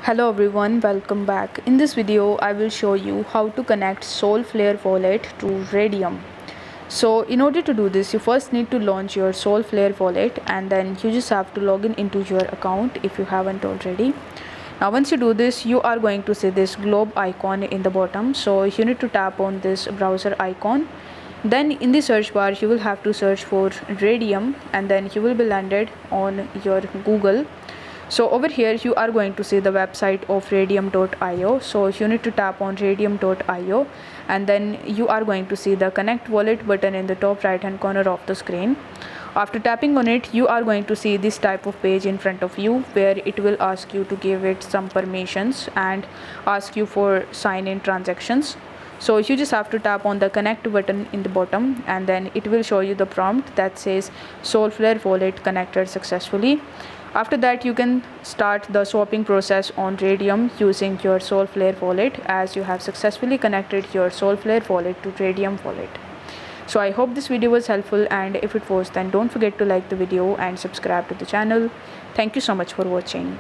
Hello everyone, welcome back. In this video, I will show you how to connect Solflare wallet to Raydium. So in order to do this, you first need to launch your Solflare wallet and then you just have to log in into your account if you haven't already. Now once you do this, you are going to see this globe icon in the bottom. So you need to tap on this browser icon. Then in the search bar, you will have to search for Raydium and then you will be landed on your Google. So over here you are going to see the website of raydium.io. So you need to tap on raydium.io and then you are going to see the connect wallet button in the top right hand corner of the screen. After tapping on it, you are going to see this type of page in front of you where it will ask you to give it some permissions and ask you for sign in transactions. So you just have to tap on the connect button in the bottom and then it will show you the prompt that says Solflare wallet connected successfully. After that, you can start the swapping process on Raydium using your Solflare wallet, as you have successfully connected your Solflare wallet to Raydium wallet. So I hope this video was helpful, and if it was, then don't forget to like the video and subscribe to the channel. Thank you so much for watching.